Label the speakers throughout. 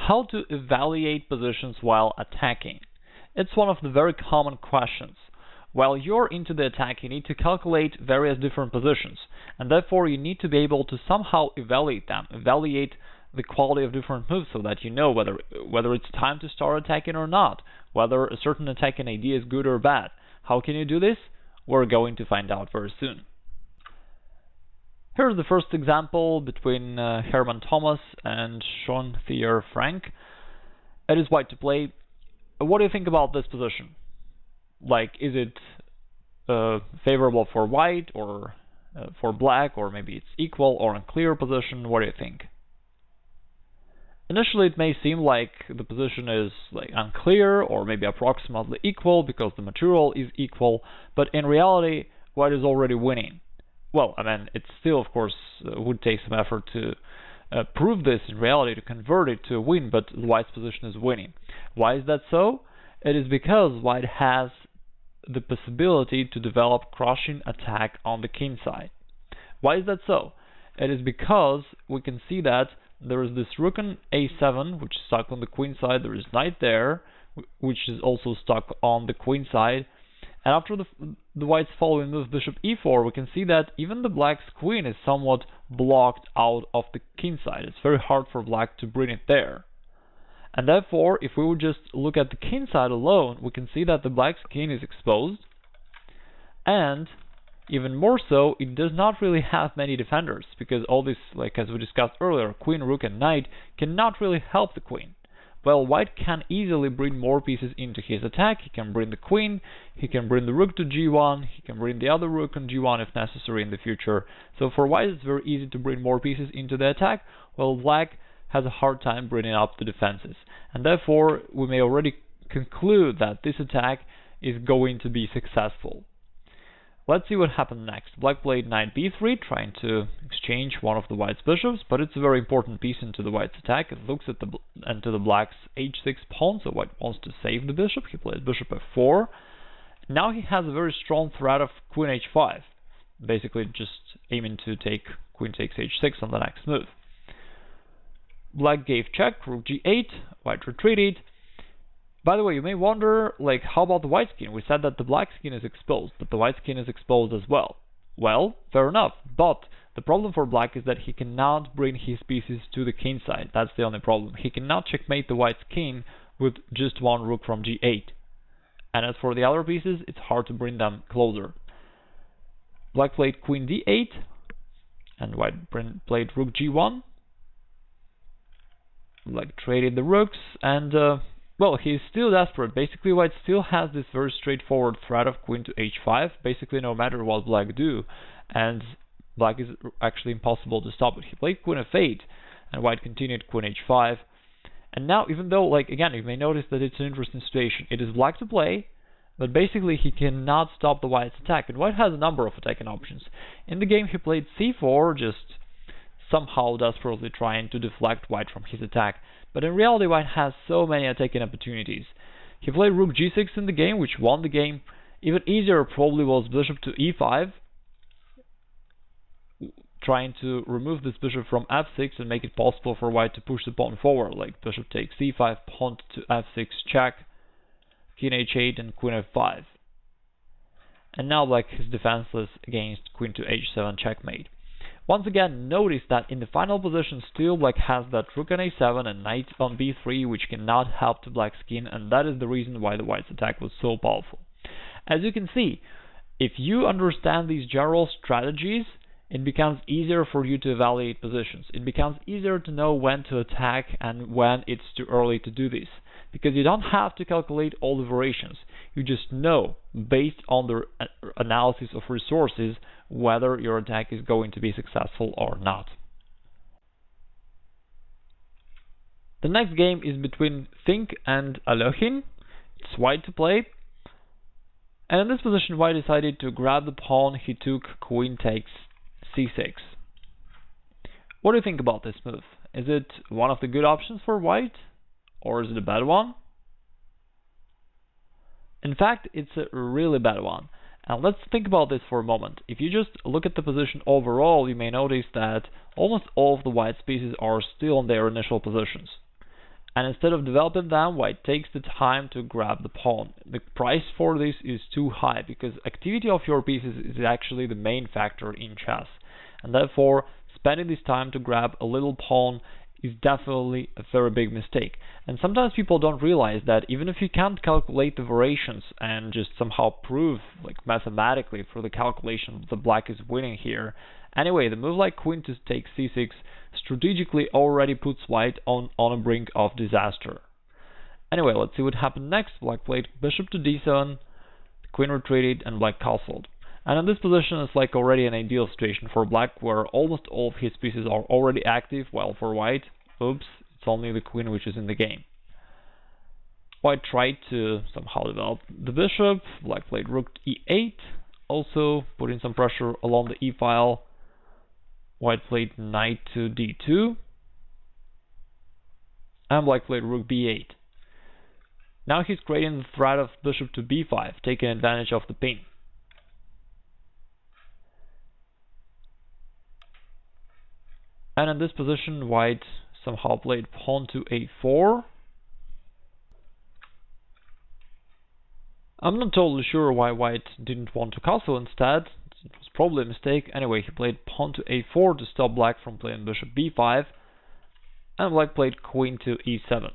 Speaker 1: How to evaluate positions while attacking? It's one of the very common questions. While you're into the attack, you need to calculate various different positions, and therefore you need to be able to somehow evaluate them, evaluate the quality of different moves so that you know whether it's time to start attacking or not, whether a certain attacking idea is good or bad. How can you do this? We're going to find out very soon. Here's the first example between Herman Thomas and Jean-Pierre Frank. It is white to play. What do you think about this position? Like, is it favorable for white or for black, or maybe it's equal or unclear position? What do you think? Initially, it may seem like the position is like unclear or maybe approximately equal because the material is equal, but in reality, white is already winning. Well, I mean, it still, of course, would take some effort to prove this in reality, to convert it to a win, but white's position is winning. Why is that so? It is because white has the possibility to develop crushing attack on the king side. Why is that so? It is because we can see that there is this rook on a7, which is stuck on the queen side. There is knight there, which is also stuck on the queen side. And after the white's following move, bishop e4, we can see that even the black's queen is somewhat blocked out of the king side. It's very hard for black to bring it there. And therefore, if we would just look at the king side alone, we can see that the black's king is exposed. And even more so, it does not really have many defenders, because all this, like as we discussed earlier, queen, rook, and knight cannot really help the queen. Well, white can easily bring more pieces into his attack. He can bring the queen, he can bring the rook to g1, he can bring the other rook on g1 if necessary in the future. So for white, it's very easy to bring more pieces into the attack, while black has a hard time bringing up the defenses. And therefore, we may already conclude that this attack is going to be successful. Let's see what happened next. Black played knight b3, trying to exchange one of the white's bishops, but it's a very important piece into the white's attack. It looks at into the black's h6 pawn, so white wants to save the bishop. He plays bishop f4. Now he has a very strong threat of queen h5, basically just aiming to take queen takes h6 on the next move. Black gave check, rook g8, white retreated. By the way, you may wonder, like, how about the white skin? We said that the black skin is exposed, but the white skin is exposed as well. Well, fair enough, but the problem for black is that he cannot bring his pieces to the king side. That's the only problem. He cannot checkmate the white's king with just one rook from g8. And as for the other pieces, it's hard to bring them closer. Black played queen d8, and white played rook g1. Black traded the rooks, and well, he's still desperate. Basically, white still has this very straightforward threat of queen to h5, basically no matter what black do, and black is actually impossible to stop it. He played queen f8, and white continued queen h5. And now, even though, like, again, you may notice that it's an interesting situation. It is black to play, but basically he cannot stop the white's attack, and white has a number of attacking options. In the game, he played c4, just somehow desperately trying to deflect white from his attack. But in reality, white has so many attacking opportunities. He played rook g6 in the game, which won the game. Even easier probably was bishop to e5, trying to remove this bishop from f6 and make it possible for white to push the pawn forward, like bishop takes c5, pawn to f6 check, king h8, and queen f5. And now black is defenseless against queen to h7 checkmate. Once again, notice that in the final position, still black has that rook on a7 and knight on b3, which cannot help the black skin, and that is the reason why the white's attack was so powerful. As you can see, if you understand these general strategies, it becomes easier for you to evaluate positions. It becomes easier to know when to attack and when it's too early to do this, because you don't have to calculate all the variations. You just know, based on the analysis of resources, whether your attack is going to be successful or not. The next game is between Fink and Alokhin. It's white to play. And in this position, white decided to grab the pawn. He took queen takes c6. What do you think about this move? Is it one of the good options for white? Or is it a bad one? In fact, it's a really bad one. And let's think about this for a moment. If you just look at the position overall, you may notice that almost all of the white's pieces are still in their initial positions. And instead of developing them, white takes the time to grab the pawn. The price for this is too high because activity of your pieces is actually the main factor in chess. And therefore, spending this time to grab a little pawn is definitely a very big mistake. And sometimes people don't realize that even if you can't calculate the variations and just somehow prove, like mathematically through the calculation that black is winning here, anyway, the move like queen to take c6 strategically already puts white on a brink of disaster. Anyway, let's see what happened next. Black played bishop to d7, the queen retreated, and black castled. And in this position, it's like already an ideal situation for black, where almost all of his pieces are already active, while for white, oops, it's only the queen which is in the game. White tried to somehow develop the bishop. Black played rook to e8, also putting some pressure along the e-file. White played knight to d2, and black played rook b8. Now he's creating the threat of bishop to b5, taking advantage of the pin. And in this position, white somehow played pawn to a4. I'm not totally sure why white didn't want to castle instead. It was probably a mistake. Anyway, he played pawn to a4 to stop black from playing bishop b5. And black played queen to e7.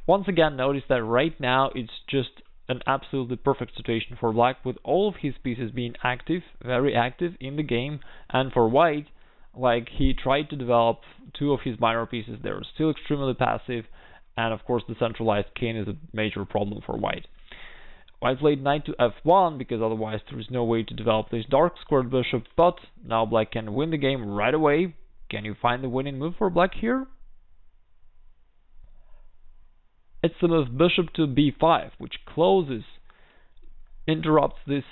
Speaker 1: Once again, notice that right now it's just an absolutely perfect situation for black, with all of his pieces being active, very active in the game, and for white, like he tried to develop two of his minor pieces, they're still extremely passive, and of course the centralized king is a major problem for white. White played knight to f1 because otherwise there is no way to develop this dark squared bishop, but now black can win the game right away. Can you find the winning move for black here? It's the move bishop to b5, which interrupts this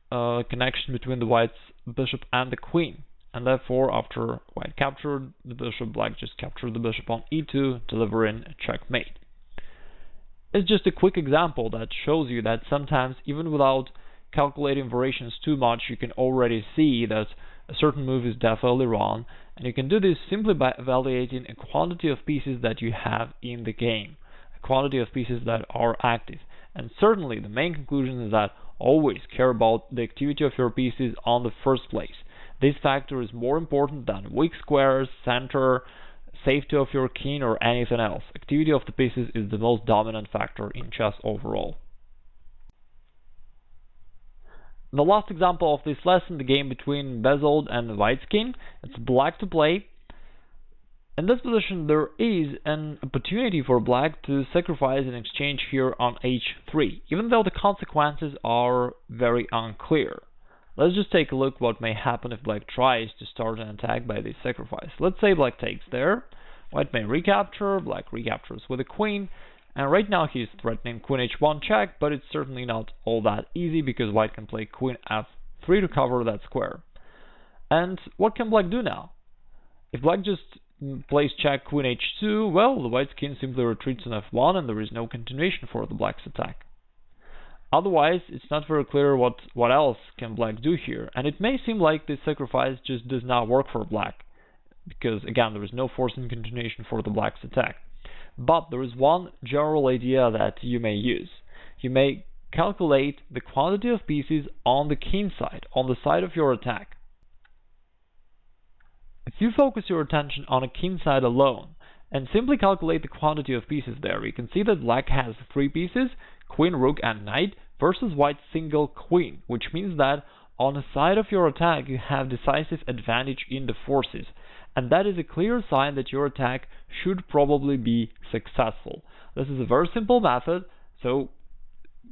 Speaker 1: connection between the white's bishop and the queen. And therefore, after white captured the bishop, black just captured the bishop on e2, delivering a checkmate. It's just a quick example that shows you that sometimes, even without calculating variations too much, you can already see that a certain move is definitely wrong, and you can do this simply by evaluating a quantity of pieces that you have in the game, a quantity of pieces that are active. And certainly the main conclusion is that always care about the activity of your pieces on the first place. This factor is more important than weak squares, center, safety of your king, or anything else. Activity of the pieces is the most dominant factor in chess overall. The last example of this lesson, the game between Bezold and White's king. It's black to play. In this position, there is an opportunity for black to sacrifice an exchange here on h3, even though the consequences are very unclear. Let's just take a look what may happen if black tries to start an attack by this sacrifice. Let's say black takes there, white may recapture, black recaptures with a queen, and right now he's threatening queen h1 check, but it's certainly not all that easy because white can play queen f3 to cover that square. And what can black do now? If black just plays check queen h2, well, the white's king simply retreats on f1 and there is no continuation for the black's attack. Otherwise, it's not very clear what else can black do here, and it may seem like this sacrifice just does not work for black, because again, there is no forcing continuation for the black's attack. But there is one general idea that you may use. You may calculate the quantity of pieces on the king side, on the side of your attack. If you focus your attention on a king side alone, and simply calculate the quantity of pieces there, you can see that black has 3 pieces, queen, rook, and knight, versus white's single queen, which means that on the side of your attack you have decisive advantage in the forces, and that is a clear sign that your attack should probably be successful. This is a very simple method, so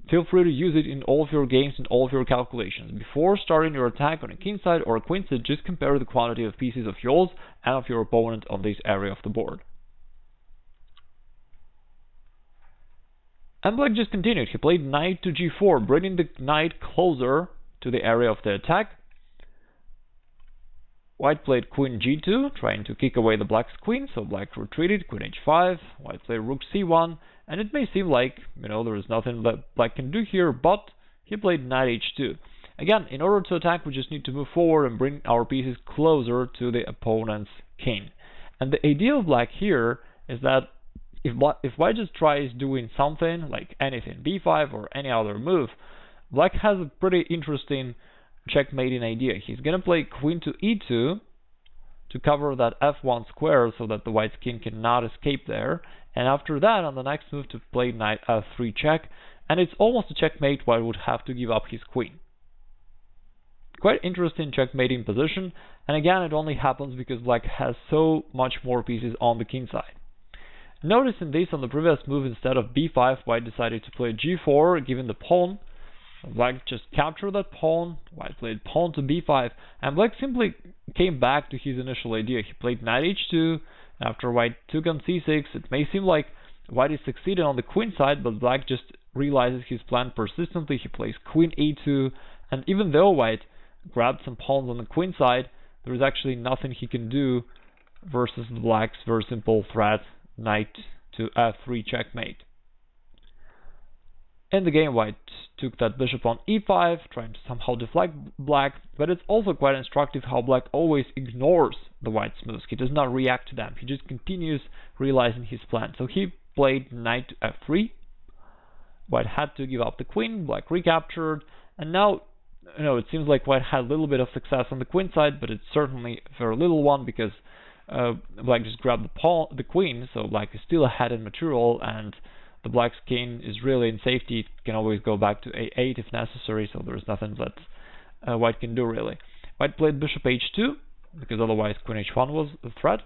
Speaker 1: feel free to use it in all of your games and all of your calculations. Before starting your attack on a king side or a queen side, just compare the quantity of pieces of yours and of your opponent on this area of the board. And black just continued. He played knight to g4, bringing the knight closer to the area of the attack. White played queen g2, trying to kick away the black's queen, so black retreated, queen h5, white played rook c1, and it may seem like, there is nothing that black can do here, but he played knight h2. Again, in order to attack, we just need to move forward and bring our pieces closer to the opponent's king. And the idea of black here is that if white just tries doing something, like anything, b5 or any other move, black has a pretty interesting checkmating idea. He's gonna play queen to e2 to cover that f1 square so that the white's king cannot escape there, and after that, on the next move, to play knight f3 check, and it's almost a checkmate. White would have to give up his queen. Quite interesting checkmating position, and again, it only happens because black has so much more pieces on the king side. Noticing this, on the previous move, instead of b5, white decided to play g4, giving the pawn. Black just captured that pawn, white played pawn to b5, and black simply came back to his initial idea. He played knight h2, after white took on c6. It may seem like white is succeeding on the queen side, but black just realizes his plan persistently. He plays queen a2, and even though white grabbed some pawns on the queen side, there is actually nothing he can do versus the black's very simple threat, knight to f3 checkmate. In the game, white took that bishop on e5, trying to somehow deflect black, but it's also quite instructive how black always ignores the white's moves. He does not react to them, he just continues realizing his plan. So he played knight to f3, white had to give up the queen, black recaptured, and now, it seems like white had a little bit of success on the queen side, but it's certainly a very little one, because black just grabbed the queen, so black is still ahead in material, and the black's king is really in safety. It can always go back to a8 if necessary, so there's nothing that white can do really. White played bishop h2, because otherwise queen h1 was a threat,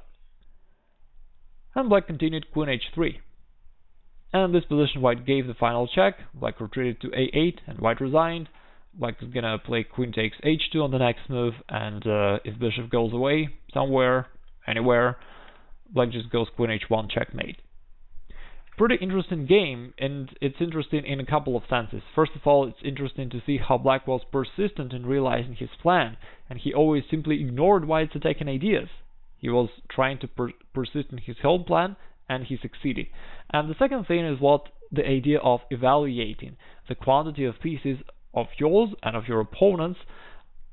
Speaker 1: and black continued queen h3. And in this position, white gave the final check, black retreated to a8, and white resigned. Black is gonna play queen takes h2 on the next move, and if bishop goes away somewhere, anywhere, black just goes queen h1 checkmate. Pretty interesting game, and it's interesting in a couple of senses. First of all, it's interesting to see how black was persistent in realizing his plan, and he always simply ignored white's attacking ideas. He was trying to persist in his whole plan, and he succeeded. And the second thing is the idea of evaluating the quantity of pieces of yours and of your opponents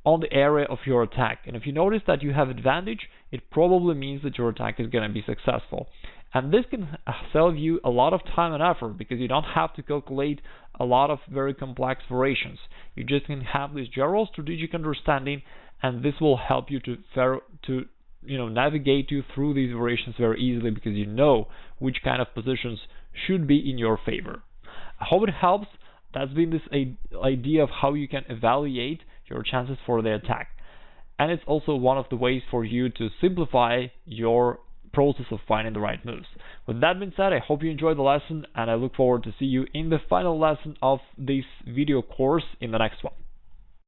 Speaker 1: on the area of your attack. And if you notice that you have advantage, it probably means that your attack is going to be successful. And this can save you a lot of time and effort, because you don't have to calculate a lot of very complex variations. You just can have this general strategic understanding, and this will help you to navigate you through these variations very easily, because you know which kind of positions should be in your favor. I hope it helps. That's been this idea of how you can evaluate your chances for the attack. And it's also one of the ways for you to simplify your process of finding the right moves. With that being said, I hope you enjoyed the lesson, and I look forward to see you in the final lesson of this video course in the next one.